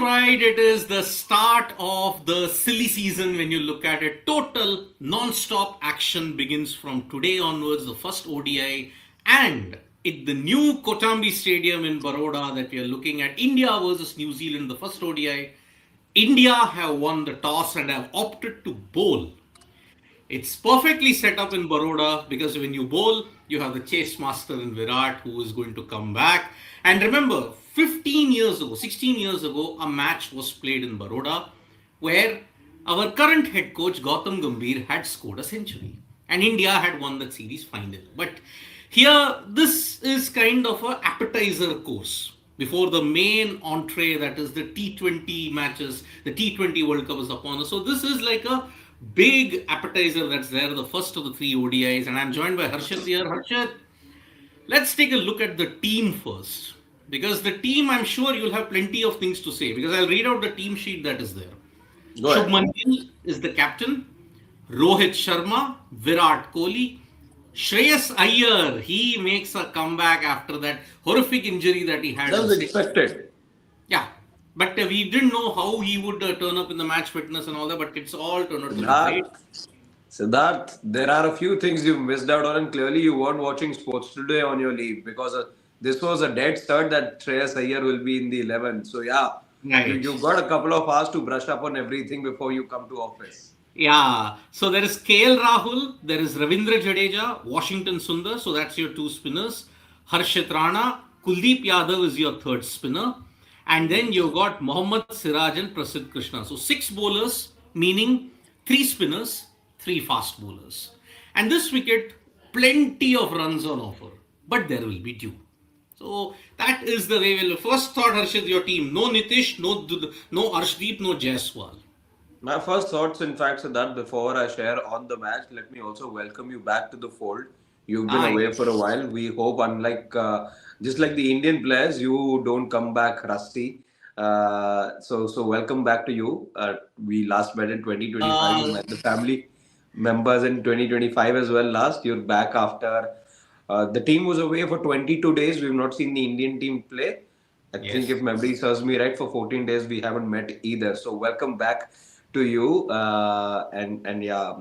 All right, it is the start of the silly season when you look at it. Total non-stop action begins from today onwards, the first ODI, and at the new Kotambi Stadium in Baroda that we are looking at, India versus New Zealand, the first ODI. India have won the toss and have opted to bowl. It's perfectly set up in Baroda because when you bowl, you have the chase master in Virat who is going to come back. And remember, 15 years ago, 16 years ago, a match was played in Baroda where our current head coach Gautam Gambhir had scored a century and India had won that series final. But here, this is kind of a appetizer course before the main entree, that is the T20 matches. The T20 World Cup is upon us. So this is like a big appetizer that's there, the first of the three ODIs. And I'm joined by Harshit here. Harshit, let's take a look at the team first. Because the team, I'm sure you'll have plenty of things to say. Because I'll read out the team sheet that is there. Go ahead. Shubman Gill is the captain. Rohit Sharma, Virat Kohli, Shreyas Iyer, he makes a comeback after that horrific injury that he had. That was expected. Yeah, but we didn't know how he would turn up in the match fitness and all that, but it's all turned out to be great. Siddharth, there are a few things you've missed out on, and clearly you weren't watching sports today on your leave because this was a dead cert that Shreyas Iyer will be in the 11. So, yeah, Right. you've got a couple of hours to brush up on everything before you come to office. Yeah, so there is KL Rahul, there is Ravindra Jadeja, Washington Sundar, so that's your two spinners. Harshit Rana, Kuldeep Yadav is your third spinner. And then you've got Mohammad Siraj and Prasidh Krishna. So six bowlers, meaning three spinners, three fast bowlers. And this wicket, plenty of runs on offer, but there will be dew. So that is the way we'll. First thought, Harshit, your team. No Nitish, no Arshdeep, no Jaiswal. My first thoughts, in fact, Siddharth, before I share on the match, let me also welcome you back to the fold. You've been Aye. away for a while. We hope, unlike just like the Indian players, you don't come back rusty. So welcome back to you. We last met in 2025. You met the family members in 2025 as well. Last, you're back after the team was away for 22 days. We've not seen the Indian team play. I think Yes. if memory serves me right, for 14 days we haven't met either. So welcome back to you. And yeah,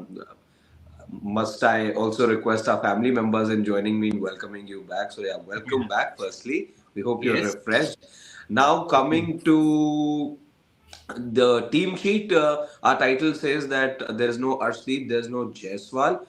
must I also request our family members in joining me in welcoming you back. So yeah, welcome back. Firstly, we hope you're Yes. refreshed. Now coming to the team sheet, our title says that there is no Arshdeep, there is no Jaiswal.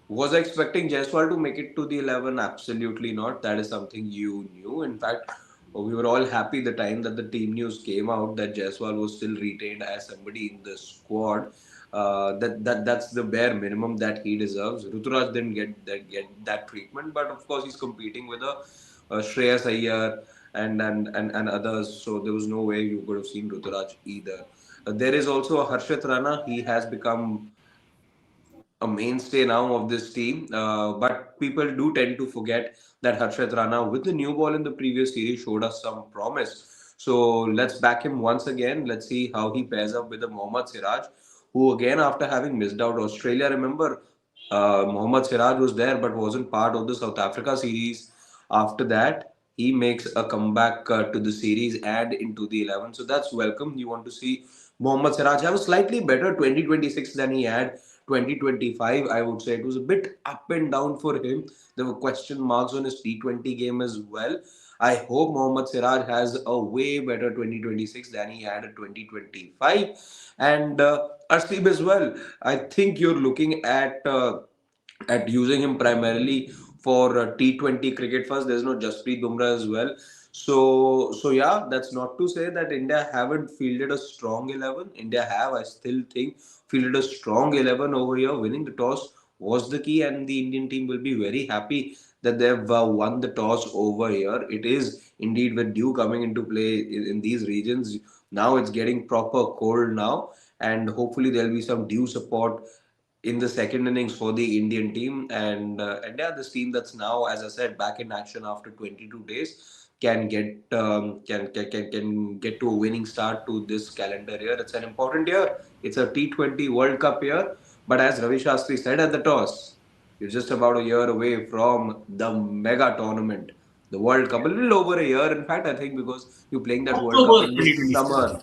Was I expecting Jaiswal to make it to the 11? Absolutely not. That is something you knew. In fact, we were all happy the time that the team news came out that Jaiswal was still retained as somebody in the squad. That's the bare minimum that he deserves. Ruturaj didn't get that treatment, but of course he's competing with a Shreyas Iyer and others. So there was no way you could have seen Ruturaj either. There is also a Harshit Rana. He has become a mainstay now of this team. But people do tend to forget that Harshit Rana, with the new ball in the previous series, showed us some promise. So let's back him once again. Let's see how he pairs up with the Mohammad Siraj, who again, after having missed out Australia, remember, Mohammad Siraj was there but wasn't part of the South Africa series. After that, he makes a comeback to the series and into the 11. So that's welcome. You want to see Mohammad Siraj have a slightly better 2026 than he had 2025. I would say it was a bit up and down for him. There were question marks on his T20 game as well. I hope Mohammad Siraj has a way better 2026 than he had in 2025. And Arshdeep as well. I think you're looking at using him primarily for T20 cricket first. There's no Jasprit Bumrah as well. So yeah, that's not to say that India haven't fielded a strong 11. India have, I still think, fielded a strong 11 over here. Winning the toss was the key, and the Indian team will be very happy that they've won the toss over here. It is indeed with dew coming into play in these regions. Now it's getting proper cold now, and hopefully there'll be some dew support in the second innings for the Indian team. And yeah, this team that's now, as I said, back in action after 22 days can get to a winning start to this calendar year. It's an important year. It's a T20 World Cup year. But as Ravi Shastri said at the toss, you're just about a year away from the mega tournament, the World Cup, a little over a year, in fact, I think, because you're playing that World Cup October in the 2027. summer.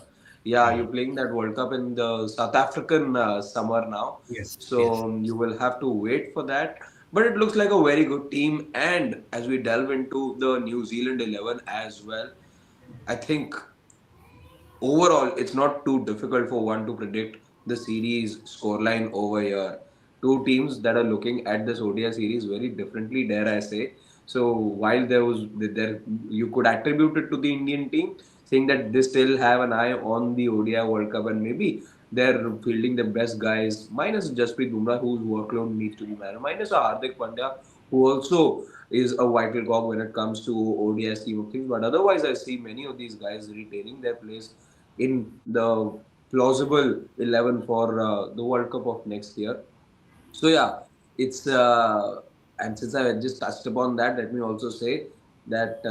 Yeah, Yeah. you're playing that World Cup in the South African summer now. Yes. Yes. So you will have to wait for that. But it looks like a very good team. And as we delve into the New Zealand 11 as well, I think overall, it's not too difficult for one to predict the series scoreline over here. Two teams that are looking at this ODI series very differently, dare I say. So while there, you could attribute it to the Indian team, saying that they still have an eye on the ODI World Cup and maybe they're fielding the best guys, minus Jasprit Bumrah, whose workload needs to be managed, minus a Hardik Pandya, who also is a vital cog when it comes to ODI scheme of things. But otherwise, I see many of these guys retaining their place in the plausible 11 for the World Cup of next year. So yeah, it's and since I just touched upon that, let me also say that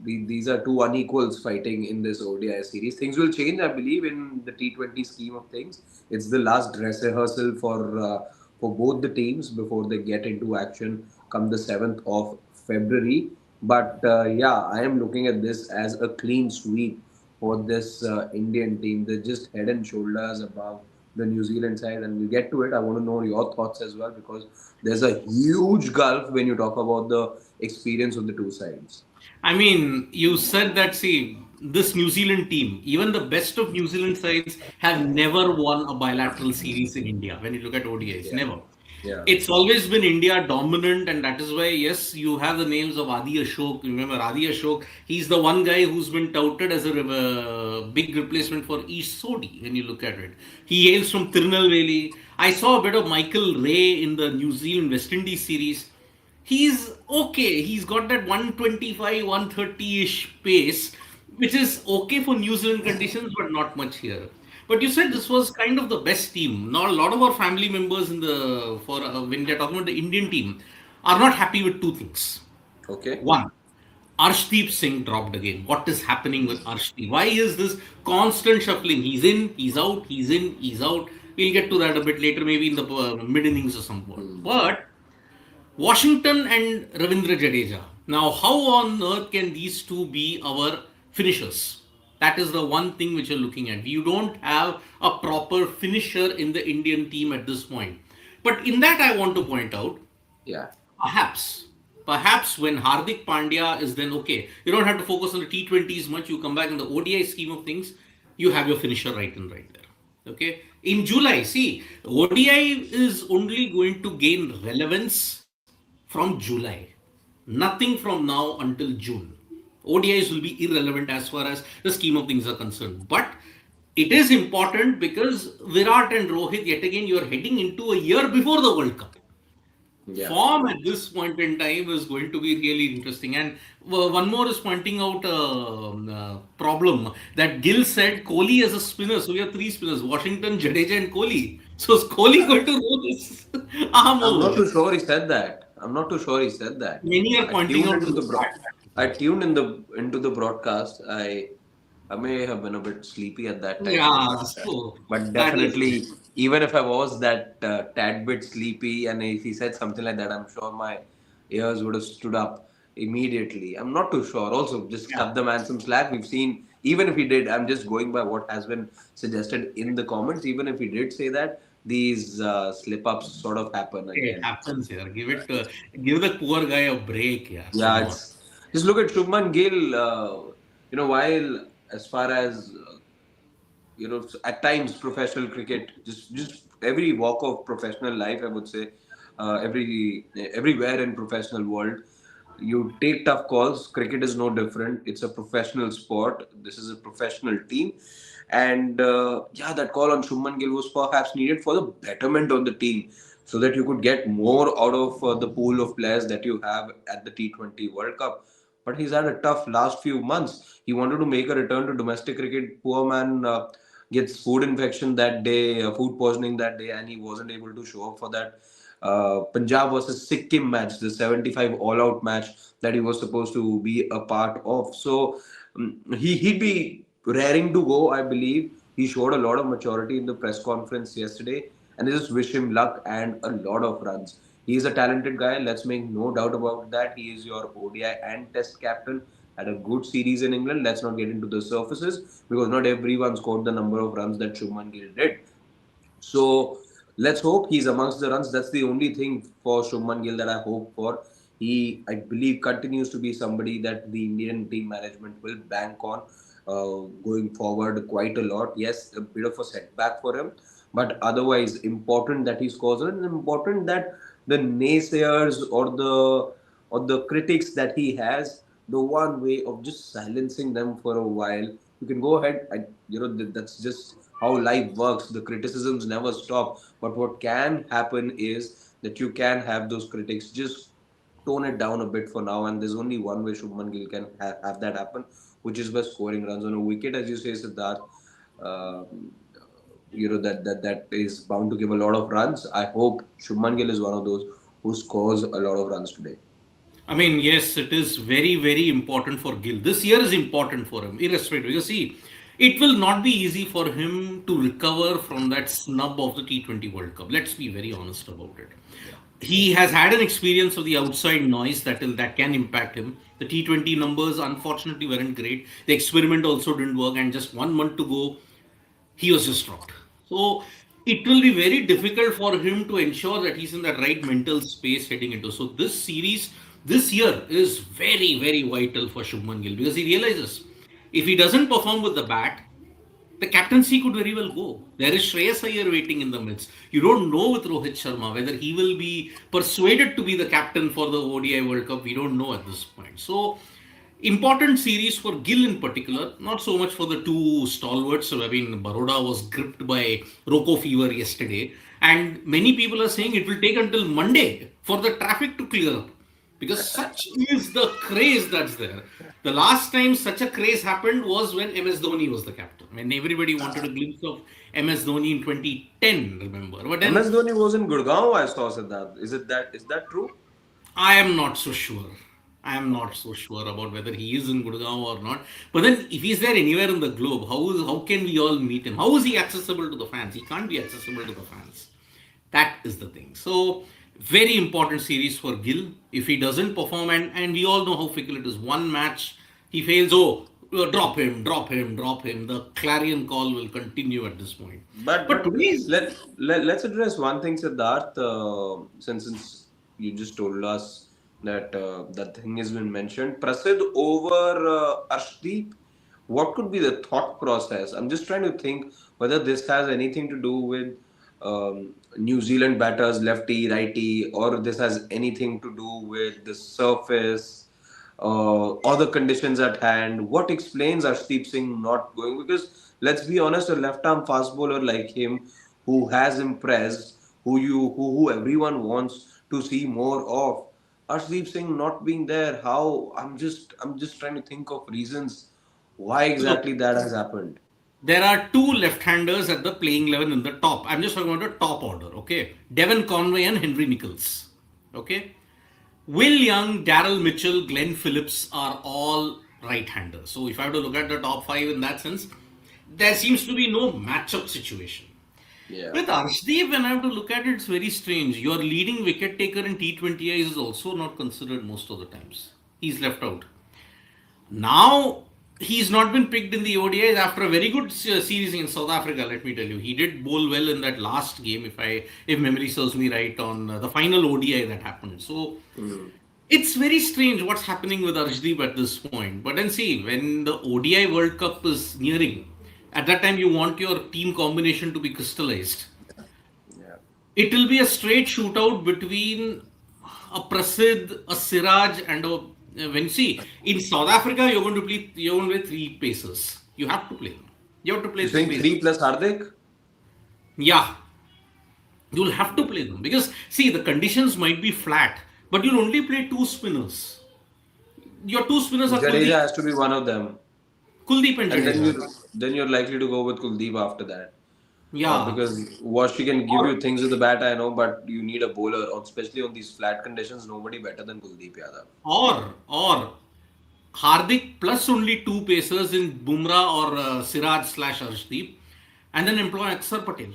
these are two unequals fighting in this ODI series. Things will change, I believe, in the T20 scheme of things. It's the last dress rehearsal for both the teams before they get into action come the 7th of February. But yeah, I am looking at this as a clean sweep for this Indian team. They're just head and shoulders above the New Zealand side, and we'll get to it. I want to know your thoughts as well because there's a huge gulf when you talk about the experience of the two sides. I mean, you said that, see, this New Zealand team, even the best of New Zealand sides, have never won a bilateral series in India when you look at ODIs. Yeah, Never. yeah, It's always been India dominant, and that is why, yes, you have the names of Adi Ashok. Remember, Adi Ashok, he's the one guy who's been touted as a big replacement for East Sodi when you look at it. He hails from Tirunelveli. I saw a bit of Michael Ray in the New Zealand West Indies series. He's okay. He's got that 125, 130-ish pace, which is okay for New Zealand conditions, but not much here. But you said this was kind of the best team. Now, a lot of our family members in the for when they're talking about the Indian team are not happy with two things. okay, One, Arshdeep Singh dropped again. What is happening with Arshdeep? Why is this constant shuffling? He's in, he's out, he's in, he's out. We'll get to that a bit later, maybe in the mid innings or some point. But Washington and Ravindra Jadeja. Now, how on earth can these two be our finishers? That is the one thing which you're looking at. You don't have a proper finisher in the Indian team at this point. But in that, I want to point out, yeah, perhaps, perhaps when Hardik Pandya is then okay, you don't have to focus on the T20s much. You come back in the ODI scheme of things, you have your finisher right and right there. Okay. In July, see, ODI is only going to gain relevance from July. Nothing from now until June. ODIs will be irrelevant as far as the scheme of things are concerned. But it is important because Virat and Rohit, yet again, you are heading into a year before the World Cup. yeah. Form at this point in time is going to be really interesting. And one more is pointing out a problem that Gill said Kohli as a spinner. So we have three spinners: Washington, Jadeja, and Kohli. So is Kohli going to roll this arm I'm not over? too sure he said that. I'm not too sure he said that. Many are I pointing tuned out into to the the bro- fact. I tuned into the broadcast. I may have been a bit sleepy at that time, Yeah, so but that is definitely, even if I was that tad bit sleepy, and if he said something like that, I'm sure my ears would have stood up immediately. I'm not too sure. Also, just yeah. cut the man some slack. We've seen, even if he did, I'm just going by what has been suggested in the comments. Even if he did say that, these slip ups sort of happen It again. happens here. Give the poor guy a break. Yeah, Yeah, come on. it's just look at Shubman Gill. While as far as at times professional cricket, just every walk of professional life, I would say, everywhere in professional world, you take tough calls. Cricket is no different. It's a professional sport. This is a professional team, and yeah, that call on Shubman Gill was perhaps needed for the betterment of the team, so that you could get more out of the pool of players that you have at the T20 World Cup. But he's had a tough last few months. He wanted to make a return to domestic cricket. Poor man gets food infection that day, food poisoning that day, and he wasn't able to show up for that Punjab versus Sikkim match, the 75 all-out match that he was supposed to be a part of. So he'd be raring to go, I believe. He showed a lot of maturity in the press conference yesterday, and I just wish him luck and a lot of runs. He is a talented guy. Let's make no doubt about that. He is your ODI and Test captain. Had a good series in England. Let's not get into the surfaces because not everyone scored the number of runs that Shubman Gill did. So let's hope he's amongst the runs. That's the only thing for Shubman Gill that I hope for. He, I believe, continues to be somebody that the Indian team management will bank on going forward quite a lot. Yes, a bit of a setback for him, but otherwise important that he scores and important that the naysayers or the critics that he has, the one way of just silencing them for a while. You can go ahead. That's just how life works. The criticisms never stop. But what can happen is that you can have those critics just tone it down a bit for now. And there's only one way Shubman Gill can have that happen, which is by scoring runs on a wicket, as you say, Siddharth. Um that is bound to give a lot of runs. I hope Shubman Gill is one of those who scores a lot of runs today. I mean, yes, it is very, very important for Gill. This year is important for him, irrespective. Because, see, it will not be easy for him to recover from that snub of the T20 World Cup. Let's be very honest about it. He has had an experience of the outside noise that can impact him. The T20 numbers, unfortunately, weren't great. The experiment also didn't work, and just 1 month to go, he was just dropped. So it will be very difficult for him to ensure that he's in the right mental space heading into. So this series, this year is very, very vital for Shubman Gill because he realizes if he doesn't perform with the bat, the captaincy could very well go. There is Shreyas Iyer waiting in the midst. You don't know with Rohit Sharma whether he will be persuaded to be the captain for the ODI World Cup. We don't know at this point. So important series for Gill in particular, not so much for the two stalwarts. I mean, Baroda was gripped by Roko fever yesterday, and many people are saying it will take until Monday for the traffic to clear up because such is the craze that's there. The last time such a craze happened was when MS Dhoni was the captain, when everybody wanted a glimpse of MS Dhoni in 2010, remember? But then MS Dhoni was in Gurgaon, I saw, Siddharth. Is that true? I am not so sure. I am not so sure about whether he is in Gurgaon or not. But then, if he's there anywhere in the globe, how can we all meet him? How is he accessible to the fans? He can't be accessible to the fans. That is the thing. So, very important series for Gill. If he doesn't perform, and we all know how fickle it is. One match, he fails. Oh, drop him, drop him, drop him. The clarion call will continue at this point. But But but today's let's address one thing, Siddharth. Since you just told us that that thing has been mentioned, Prasid over Arshdeep. What could be the thought process? I'm just trying to think whether this has anything to do with New Zealand batters, lefty, righty, or this has anything to do with the surface or the conditions at hand. What explains Arshdeep Singh not going? Because let's be honest, a left-arm fast bowler like him, who has impressed, who everyone wants to see more of. Arshdeep Singh not being there, how? I'm just trying to think of reasons why look, exactly that has happened. there are two left-handers at the playing 11 in the top. I'm just talking about the top order, okay? Devon Conway and Henry Nichols, okay? Will Young, Daryl Mitchell, Glenn Phillips are all right-handers. So if I have to look at the top five in that sense, there seems to be no matchup situation. Yeah. With Arshdeep, when I have to look at it, it's very strange. Your leading wicket taker in T20Is is also not considered most of the times. He's left out. Now he's not been picked in the ODIs after a very good series in South Africa. Let me tell you, he did bowl well in that last game, if memory serves me right, on the final ODI that happened. So it's very strange what's happening with Arshdeep at this point. But then see, when the ODI World Cup is nearing, at that time you want your team combination to be crystallized. Yeah. It will be a straight shootout between a Prasid, a Siraj, and a. When you see in South Africa, you're going to play three pacers. You have to play them. You have to play You three saying pacers. three plus Hardik? Yeah, you'll have to play them because see the conditions might be flat, but you'll only play two spinners. Your two spinners are Jadeja has to be one of them, Kuldeep and and then Jadeja. you're likely to go with Kuldeep after that. Yeah, Because Wash can give or you things with the bat, I know, but you need a bowler, especially on these flat conditions. Nobody better than Kuldeep Yadav. or Hardik plus only two pacers in Bumrah or Siraj slash Arshdeep, and then employ Aksar Patel.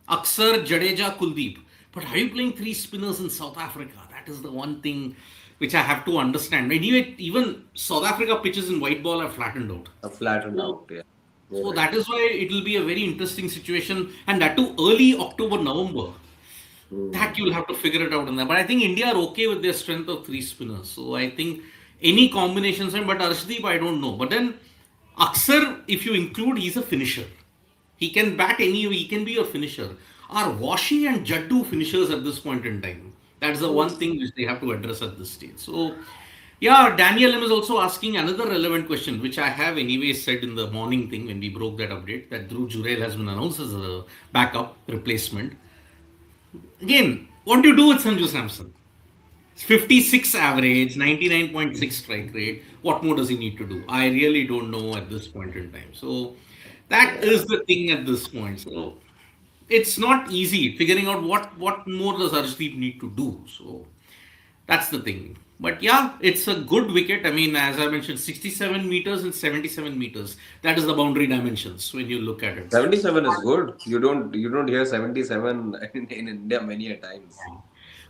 Aksar, Jadeja, Kuldeep. But are you playing three spinners in South Africa? That is the one thing which I have to understand. Anyway, even South Africa pitches in white ball are flattened out. Flattened So, out. Yeah, you're so right. that is why it will be a very interesting situation, and that too early October, November. That Hmm. you'll have to figure it out in there. But I think India are okay with their strength of three spinners. So I think any combinations, but Arshdeep, I don't know. But then Aksar, if you include, he's a finisher. He can bat any, he can be a finisher. Are Washi and Jaddu finishers at this point in time? That's the one thing which they have to address at this stage. So, yeah, Daniel M is also asking another relevant question, which I have anyway said in the morning thing when we broke that update that Dhruv Jurel has been announced as a backup replacement. Again, what do you do with Sanju Samson? 56 average, 99.6 strike rate. What more does he need to do? I really don't know at this point in time. So that Yeah. is the thing at this point. So it's not easy figuring out what more does Arshdeep need to do. So that's the thing. But yeah, it's a good wicket. I mean, as I mentioned, 67 meters and 77 meters. That is the boundary dimensions when you look at it. 77 is good. You don't hear 77 in India many a times.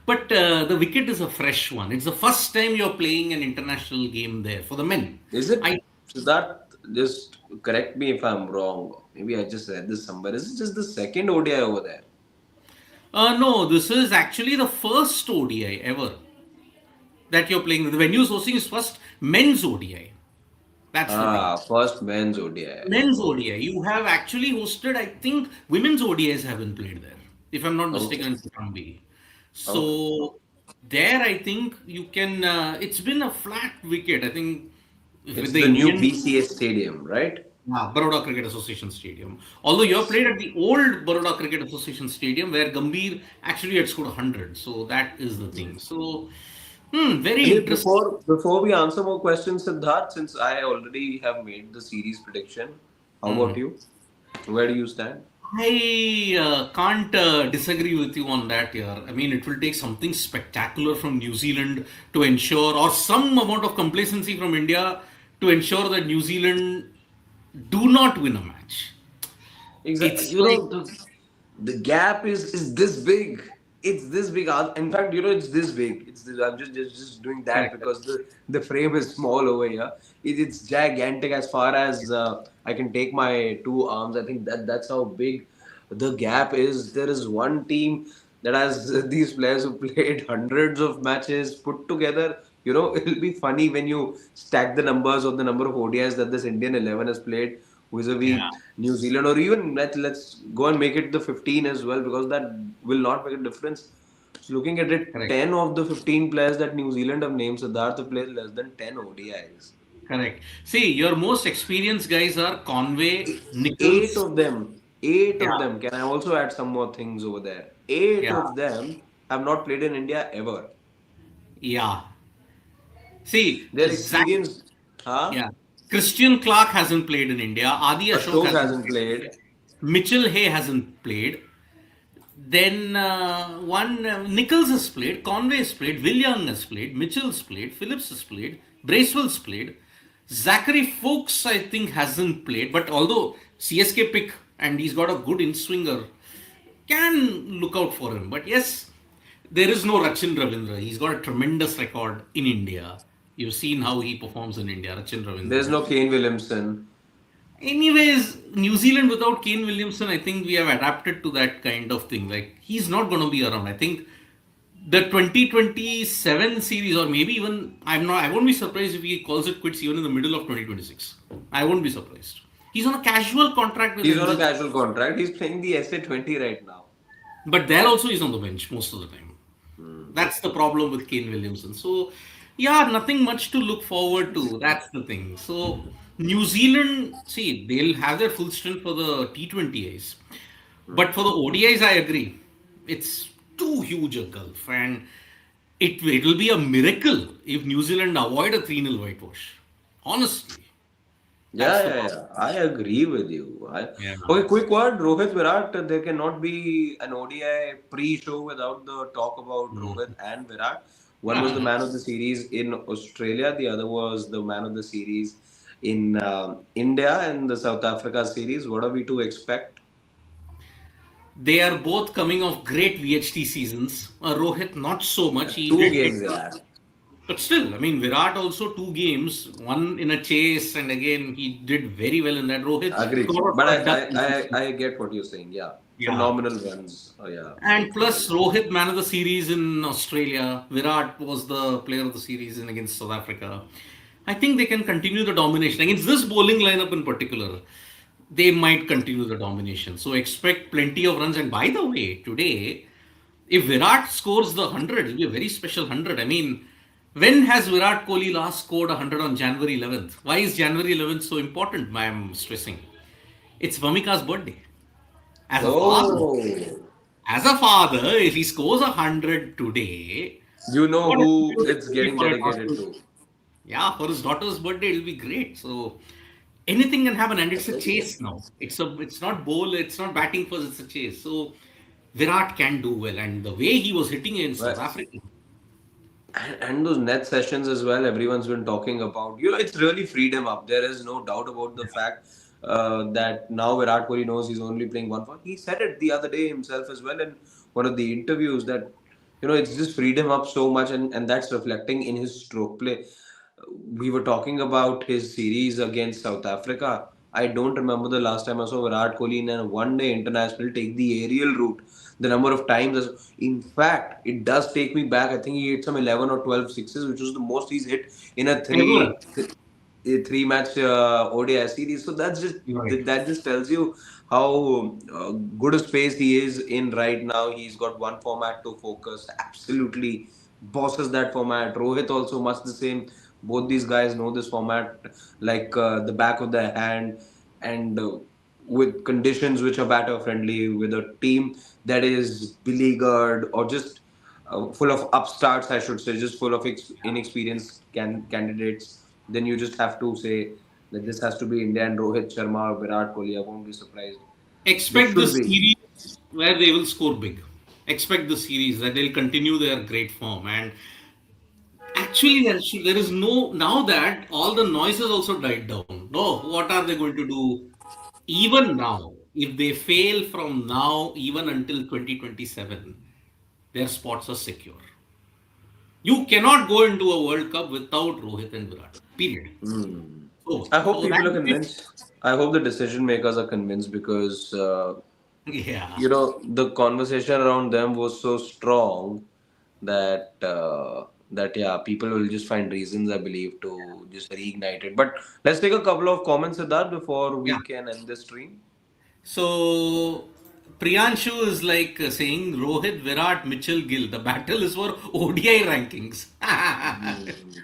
But the wicket is a fresh one. It's the first time you're playing an international game there for the men. Is it? I Siddharth, just correct me if I'm wrong. Maybe I just read this somewhere. Is it just the second ODI over there? no, this is actually the first ODI ever that you're playing. The venue's hosting is first men's ODI. That's the thing. First men's ODI. Men's Okay. ODI. You have actually hosted, I think, women's ODIs haven't played there, if I'm not Okay. mistaken, in Sikambi. Okay. So there, I think you can. It's been a flat wicket. I think with It's the the new Indian BCA stadium, right? Baroda Cricket Association Stadium. Although you have played at the old Baroda Cricket Association Stadium where Gambhir actually had scored 100. So that is the thing. So, very Anyway, interesting. before we answer more questions, Siddharth, since I already have made the series prediction, how about Hmm. you? Where do you stand? I can't disagree with you on that here. I mean, it will take something spectacular from New Zealand to ensure, or some amount of complacency from India to ensure that New Zealand do not win a match. Exactly. It's like, The gap is this big. It's this big. In fact, it's this big. I'm just doing that correct. because the frame is small over here. It's gigantic as far as I can take my two arms. I think that's how big the gap is. There is one team that has these players who played hundreds of matches put together. It'll be funny when you stack the numbers of the number of ODIs that this Indian 11 has played Yeah, vis-a-vis New Zealand, or even let's go and make it the 15 as well, because that will not make a difference. So looking at it, correct. 10 of the 15 players that New Zealand have named, Siddharth have played less than 10 ODIs. Correct. See, your most experienced guys are Conway, Eight Nichols. of them, eight of Yeah, them. Can I also add some more things over there? Eight yeah, of them have not played in India ever. yeah. See, Their Zach, experience, huh? yeah. Christian Clark hasn't played in India. Adi Ashok Ashok hasn't hasn't played. played. Mitchell Hay hasn't played. Then one Nichols has played. Conway has played. Will Young has played. Mitchell's played. Phillips has played. Bracewell's played. Zachary Fuchs, I think, hasn't played. But although CSK pick and he's got a good in swinger, can look out for him. But yes, there is no Rachin Ravindra. He's got a tremendous record in India. You've seen how he performs in India, Rachin There's Ravindra. no Kane Williamson. Anyways, New Zealand without Kane Williamson, I think we have adapted to that kind of thing. Like, he's not going to be around. I think the 2027 series, or maybe even, I won't be surprised if he calls it quits even in the middle of 2026. I won't be surprised. He's on a casual contract with He's on a NZ. casual contract. He's playing the SA20 right now. But there also he's on the bench most of the time. Hmm. That's the problem with Kane Williamson. So, yeah, nothing much to look forward to. That's the thing. So, New Zealand, see, they'll have their full strength for the T20Is. But for the ODIs, I agree. It's too huge a gulf. And it will be a miracle if New Zealand avoid a 3-0 whitewash. Honestly, Yeah, that's the yeah, problem. yeah. I agree with you. Yeah. Okay, quick word. Rohit Virat. There cannot be an ODI pre-show without the talk about Rohit and Virat. One was the Yeah. man of the series in Australia. The other was the man of the series in India and the South Africa series. What are we to expect? They are both coming off great VHT seasons. Rohit, not so much. He Two did hit, games, yeah. but still, I mean, Virat also 2 games, one in a chase, and again, he did very well in that. Rohit Agreed. sort But of does I get what you're saying. Yeah. yeah. Phenomenal runs. Oh, yeah. And plus, Rohit, man of the series in Australia. Virat was the player of the series in against South Africa. I think they can continue the domination against this bowling lineup in particular. They might continue the domination. So expect plenty of runs. And by the way, today, if Virat scores the 100, it'll be a very special 100. I mean, when has Virat Kohli last scored a 100 on January 11th? Why is January 11th so important? I'm stressing. It's Vamika's birthday. As a father, Oh, as a father, if he scores 100 today, you know what a who tribute it it's will be getting for a dedicated daughter. to. Yeah, for his daughter's birthday, it'll be great. So anything can happen, and it's a Definitely. chase now. It's not bowl, it's not batting first, it's a chase. So Virat can do well, and the way he was hitting in South But Africa, and those net sessions as well, everyone's been talking about. It's really freed him up. There is no doubt about the fact that now Virat Kohli knows he's only playing one for. He said it the other day himself as well in one of the interviews that it's just freed him up so much, and that's reflecting in his stroke play. We were talking about his series against South Africa. I don't remember the last time I saw Virat Kohli in a one-day international take the aerial route. The number of times, in fact, it does take me back. I think he hit some 11 or 12 sixes, which was the most he's hit in a ever. three match ODI series. So Right. that just tells you how good a space he is in right now. He's got one format to focus. Absolutely bosses that format. Rohit also much the same. Both these guys know this format like the back of their hand, and with conditions which are batter friendly, with a team that is beleaguered or just full of upstarts, I should say, just full of inexperienced candidates, then you just have to say that this has to be India and Rohit Sharma or Virat Kohli. I won't be surprised. They Expect the should be. series where they will score big. Expect the series that they'll continue their great form. And actually, there is no, now that all the noise has also died down. No, what are they going to do? Even now, if they fail from now, even until 2027, their spots are secure. You cannot go into a World Cup without Rohit and Virat. Period. Hmm. So, I hope so that people are is, convinced. I hope the decision makers are convinced because yeah. the conversation around them was so strong that yeah, people will just find reasons, I believe, to just reignite it. But let's take a couple of comments of that before Yeah. we can end this stream. So Priyanshu is like saying Rohit, Virat, Mitchell, Gill. The battle is for ODI rankings.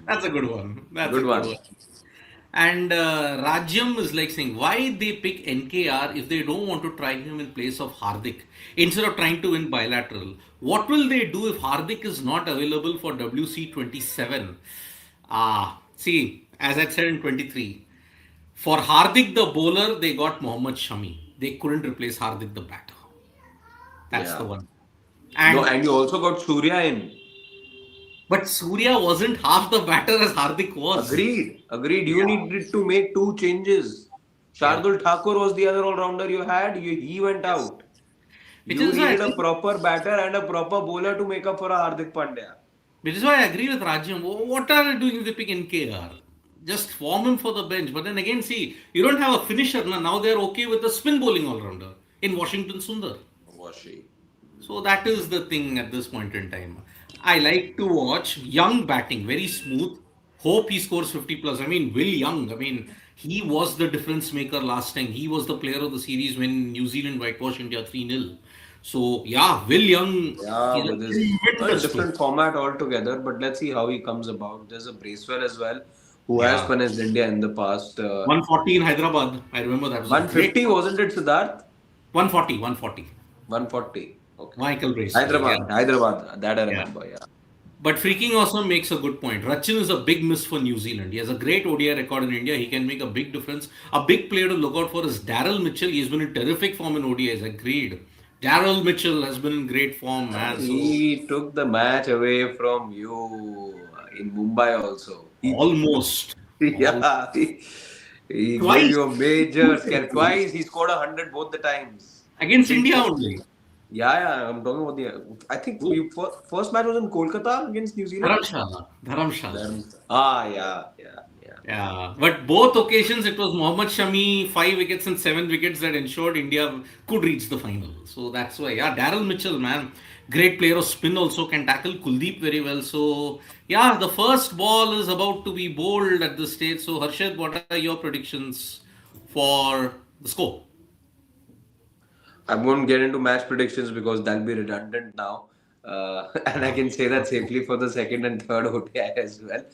That's a good one. That's a Good good one. one. And Rajyam is like saying why they pick NKR if they don't want to try him in place of Hardik instead of trying to win bilateral. What will they do if Hardik is not available for WC 27? See, as I said in 23, for Hardik the bowler, they got Mohammad Shami. They couldn't replace Hardik the batter. That's the Yeah. one. No, And and you also got Surya in. but Surya wasn't half the batter as Hardik was. Agreed. Agreed. You Yeah. needed to make two changes. Yeah. Shardul Thakur was the other all-rounder you had. He went Yes. out. Which You is why I needed a think, proper batter and a proper bowler to make up for a Hardik Pandya. which is why I agree with Rajyam. What are they doing if they pick NKR? Just form him for the bench. But then again, see, you don't have a finisher. Now they're okay with a spin bowling all rounder in Washington Sundar. Was she? So that is the thing at this point in time. I like to watch Young batting, very smooth. Hope he scores 50 plus. I mean, Will Young, I mean, he was the difference maker last time. He was the player of the series when New Zealand whitewashed India 3-0. So, yeah, Will Young Yeah, is a with his tremendous player. different format altogether, but let's see how he comes about. There's a Bracewell as well, who has Yeah. punished India in the past. 140 in Hyderabad. I remember that was a great 150 wasn't it, Siddharth? 140, 140. 140. Okay. Michael Bracewell. Yeah. Hyderabad. That I Yeah. remember. Yeah. But Freaking Awesome makes a good point. Rachin is a big miss for New Zealand. He has a great ODI record in India. He can make a big difference. A big player to look out for is Daryl Mitchell. He's been in terrific form in ODIs. Agreed. Daryl Mitchell has been in great form, man. So He took the match away from you in Mumbai also. almost, all Yeah, he gave twice you a major scare. Twice he scored 100 both the times. against Did India only. Yeah. I'm talking about the. I think Who? we first match was in Kolkata against New Zealand. Dharamshala. Dharamshala. Yeah. Yeah, but both occasions it was Mohammad Shami, 5 wickets and 7 wickets that ensured India could reach the final. So that's why, yeah, Daryl Mitchell, man, great player of spin, also can tackle Kuldeep very well. So, yeah, the first ball is about to be bowled at this stage. So, Harshad, what are your predictions for the score? I won't get into match predictions because that'll be redundant now. And I Yeah, can say that safely for the second and third ODI as well.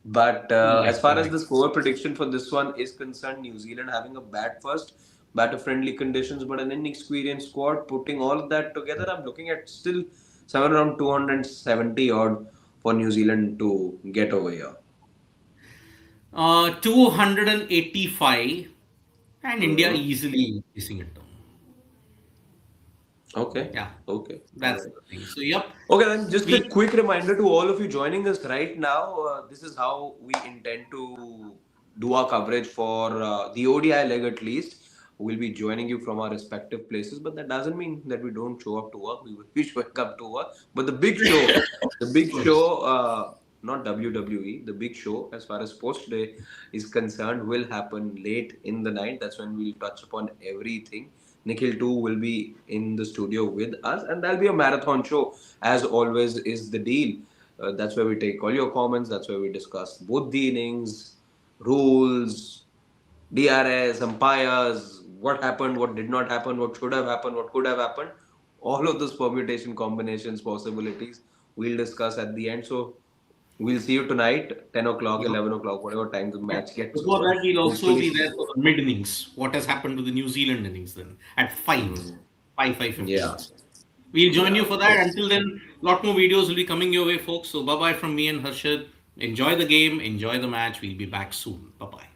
But as correct, far as correct. the score prediction for this one is concerned, New Zealand having a bad first, batter friendly conditions, but an inexperienced squad. Putting all of that together, I'm looking at still somewhere around 270 odd for New Zealand to get over here. 285 and India Hmm. easily chasing it down. Okay. Yeah, Okay. All that's right. the thing. So, yep, Okay, then just a we quick reminder to all of you joining us right now. This is how we intend to do our coverage for the ODI leg at least. We'll be joining you from our respective places, but that doesn't mean that we don't show up to work. We will be showing up to work. But the big show, not WWE, the big show as far as sports today is concerned will happen late in the night. That's when we'll touch upon everything. Nikhil too will be in the studio with us, and that'll be a marathon show. As always, is the deal. That's where we take all your comments. That's where we discuss both the innings, rules, DRS, umpires, what happened, what did not happen, what should have happened, what could have happened. All of those permutation combinations, possibilities, we'll discuss at the end. So we'll see you tonight, 10 o'clock, yep. 11 o'clock, whatever time the But match gets before over. that, we'll also Hopefully. be there for the mid innings. What has happened to the New Zealand innings then at 5:15. Yeah. We'll join you Yeah. for that. Until then, a lot more videos will be coming your way, folks. So bye bye from me and Harshad. Enjoy the game, enjoy the match. We'll be back soon. Bye bye.